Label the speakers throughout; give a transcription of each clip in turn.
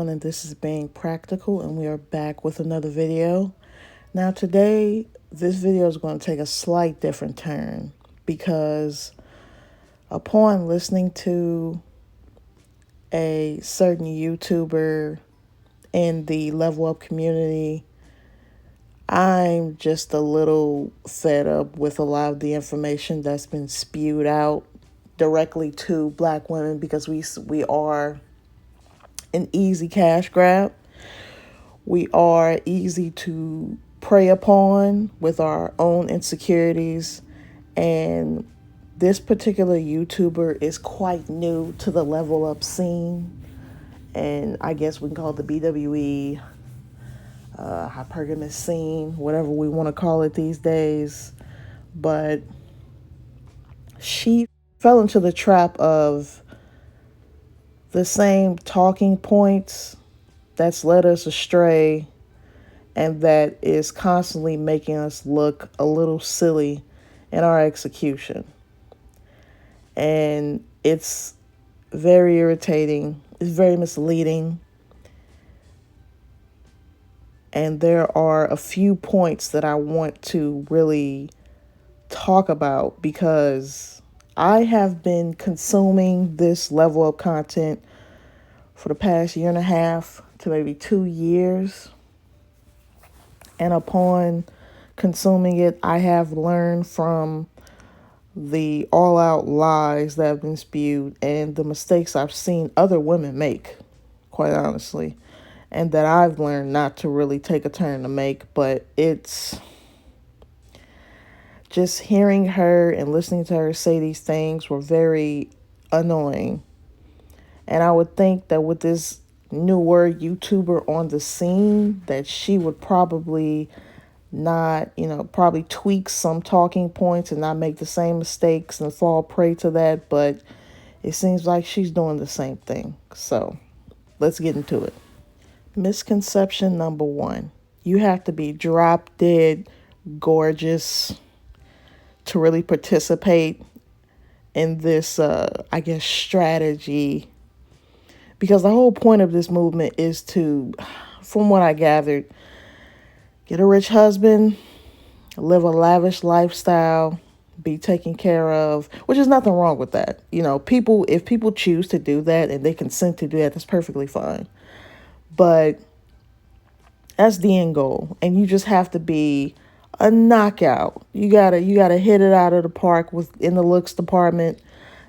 Speaker 1: everyone, and this is Being Practical, and we are back with another video. Now today, this video is going to take a slight different turn because upon listening to a certain YouTuber in the Level Up community, I'm just a little fed up with a lot of the information that's been spewed out directly to Black women because we are an easy cash grab. We are easy to prey upon with our own insecurities. And this particular YouTuber is quite new to the Level Up scene. And I guess we can call it the BWE, hypergamous scene, whatever we want to call it these days. But she fell into the trap of the same talking points that's led us astray and that is constantly making us look a little silly in our execution. And it's very irritating. It's very misleading. And there are a few points that I want to really talk about because I have been consuming this Level Up content for the past year and a half to maybe 2 years. And upon consuming it, I have learned from the all-out lies that have been spewed and the mistakes I've seen other women make, quite honestly, and that I've learned not to really take a turn to make. But it's just hearing her and listening to her say these things were very annoying. And I would think that with this newer YouTuber on the scene, that she would probably not, probably tweak some talking points and not make the same mistakes and fall prey to that. But it seems like she's doing the same thing. So let's get into it. Misconception number 1. You have to be drop dead gorgeous to really participate in this, strategy. Because the whole point of this movement is to, from what I gathered, get a rich husband, live a lavish lifestyle, be taken care of, which is nothing wrong with that. If people choose to do that and they consent to do that, that's perfectly fine. But that's the end goal. And you just have to be a knockout. You gotta hit it out of the park in the looks department,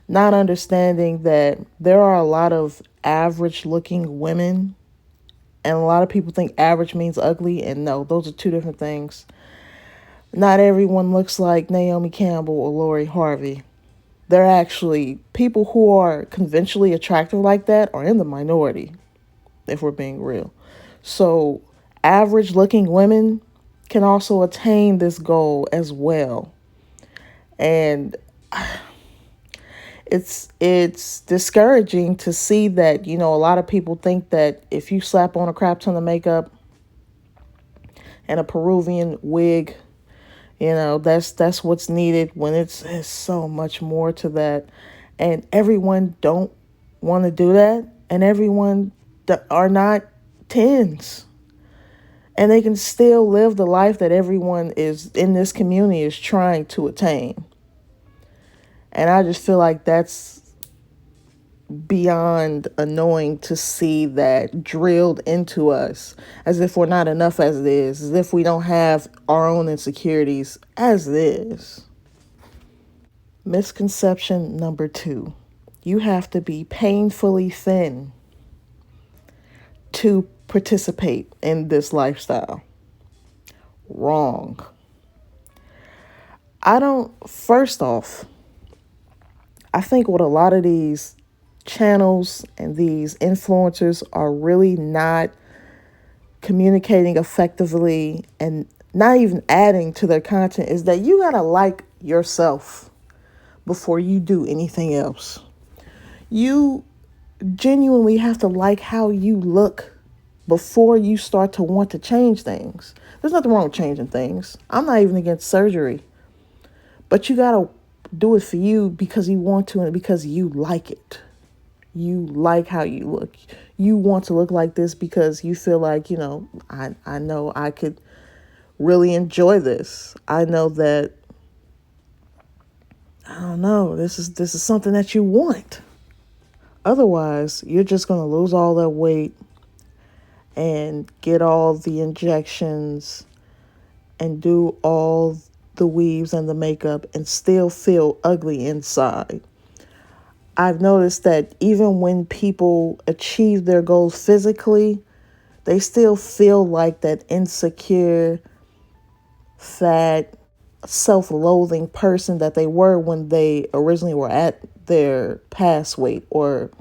Speaker 1: not understanding that there are a lot of average looking women, and a lot of people think average means ugly, and no, those are two different things. Not everyone looks like Naomi Campbell or Lori Harvey. They're actually people who are conventionally attractive like that are in the minority, if we're being real. So average looking women can also attain this goal as well. And it's discouraging to see that, a lot of people think that if you slap on a crap ton of makeup and a Peruvian wig, that's what's needed, when it's so much more to that. And everyone don't want to do that, and everyone are not 10s. And they can still live the life that everyone is in this community is trying to attain. And I just feel like that's beyond annoying to see that drilled into us, as if we're not enough as it is, as if we don't have our own insecurities as it is. Misconception number 2. You have to be painfully thin to participate in this lifestyle. Wrong. First off, I think what a lot of these channels and these influencers are really not communicating effectively and not even adding to their content is that you gotta like yourself before you do anything else. You genuinely have to like how you look before you start to want to change things. There's nothing wrong with changing things. I'm not even against surgery. But you gotta do it for you because you want to and because you like it. You like how you look. You want to look like this because you feel like, I know I could really enjoy this. I know that, I don't know, this is something that you want. Otherwise, you're just going to lose all that weight and get all the injections and do all the weaves and the makeup and still feel ugly inside. I've noticed that even when people achieve their goals physically, they still feel like that insecure, fat, self-loathing person that they were when they originally were at their past weight or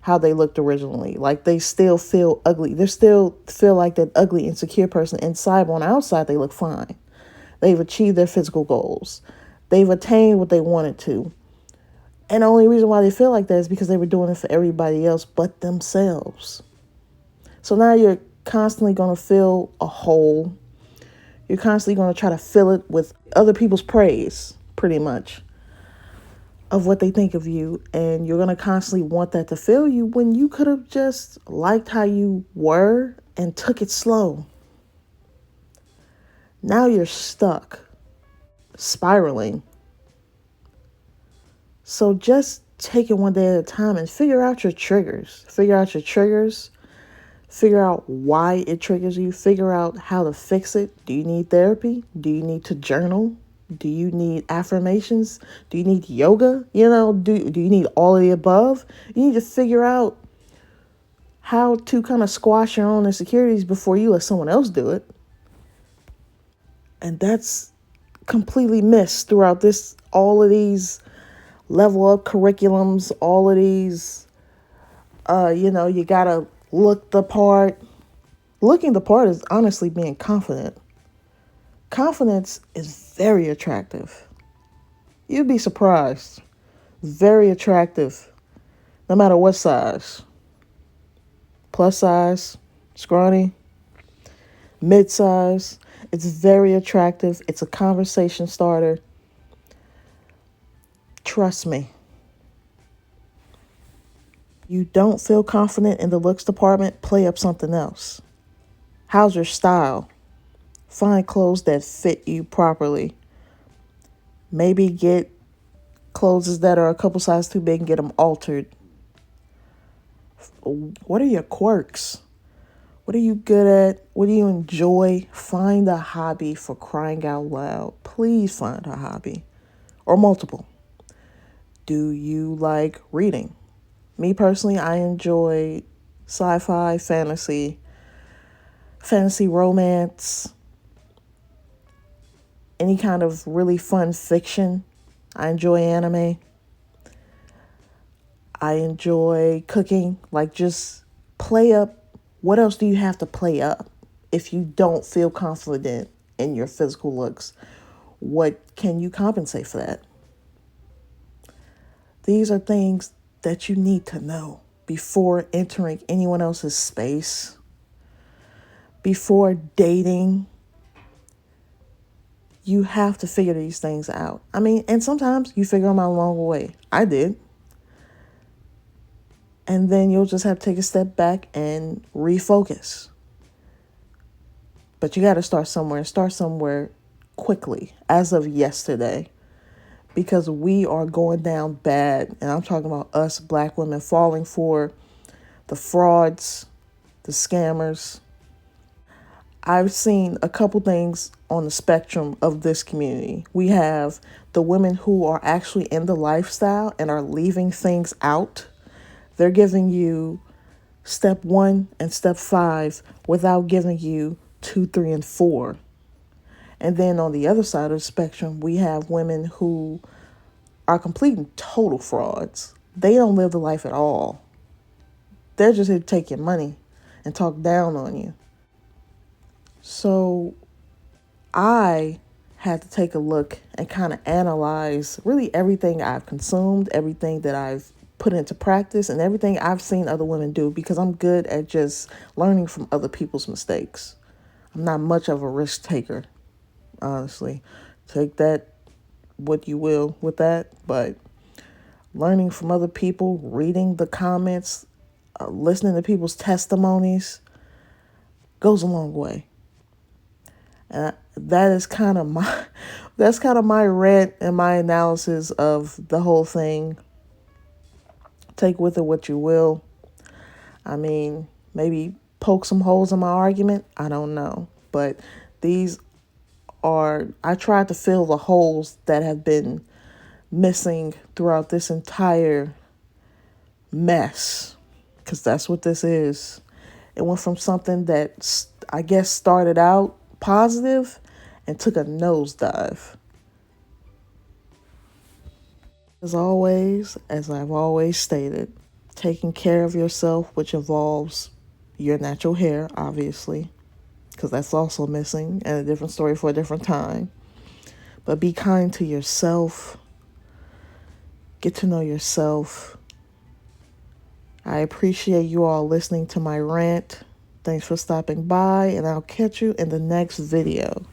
Speaker 1: how they looked originally. Like they still feel ugly. They still feel like that ugly, insecure person inside, but on the outside, they look fine. They've achieved their physical goals. They've attained what they wanted to. And the only reason why they feel like that is because they were doing it for everybody else but themselves. So now you're constantly going to fill a hole. You're constantly going to try to fill it with other people's praise, pretty much, of what they think of you. And you're going to constantly want that to fill you when you could have just liked how you were and took it slow. Now you're stuck, spiraling. So just take it one day at a time and figure out your triggers. Figure out why it triggers you. Figure out how to fix it. Do you need therapy? Do you need to journal? Do you need affirmations? Do you need yoga? Do you need all of the above? You need to figure out how to kind of squash your own insecurities before you let someone else do it. And that's completely missed throughout all of these level up curriculums, all of these, you gotta look the part. Looking the part is honestly being confident. Confidence is very attractive. You'd be surprised. Very attractive, no matter what size. Plus size, scrawny, mid-size. It's very attractive. It's a conversation starter. Trust me. You don't feel confident in the looks department, play up something else. How's your style? Find clothes that fit you properly. Maybe get clothes that are a couple sizes too big and get them altered. What are your quirks? What are you good at? What do you enjoy? Find a hobby, for crying out loud. Please find a hobby or multiple. Do you like reading? Me personally, I enjoy sci-fi, fantasy romance, any kind of really fun fiction. I enjoy anime. I enjoy cooking. Like, just play up. What else do you have to play up if you don't feel confident in your physical looks? What can you compensate for that? These are things that you need to know before entering anyone else's space, before dating. You have to figure these things out. I mean, and sometimes you figure them out along the way. I did. And then you'll just have to take a step back and refocus. But you got to start somewhere quickly, as of yesterday, because we are going down bad. And I'm talking about us Black women falling for the frauds, the scammers. I've seen a couple things on the spectrum of this community. We have the women who are actually in the lifestyle and are leaving things out. They're giving you step 1 and step 5 without giving you 2, 3, and 4. And then on the other side of the spectrum, we have women who are complete and total frauds. They don't live the life at all. They're just here to take your money and talk down on you. So I had to take a look and kind of analyze really everything I've consumed, everything that I've put into practice, and everything I've seen other women do, because I'm good at just learning from other people's mistakes. I'm not much of a risk taker, honestly. Take that what you will with that, but learning from other people, reading the comments, listening to people's testimonies goes a long way. And that is kind of my that's kind of my rant and my analysis of the whole thing. Take with it what you will. I mean, maybe poke some holes in my argument. I don't know. But these I tried to fill the holes that have been missing throughout this entire mess. Because that's what this is. It went from something that I guess started out positive and took a nosedive. As always, as I've always stated, taking care of yourself, which involves your natural hair, obviously, because that's also missing and a different story for a different time. But be kind to yourself. Get to know yourself. I appreciate you all listening to my rant. Thanks for stopping by, and I'll catch you in the next video.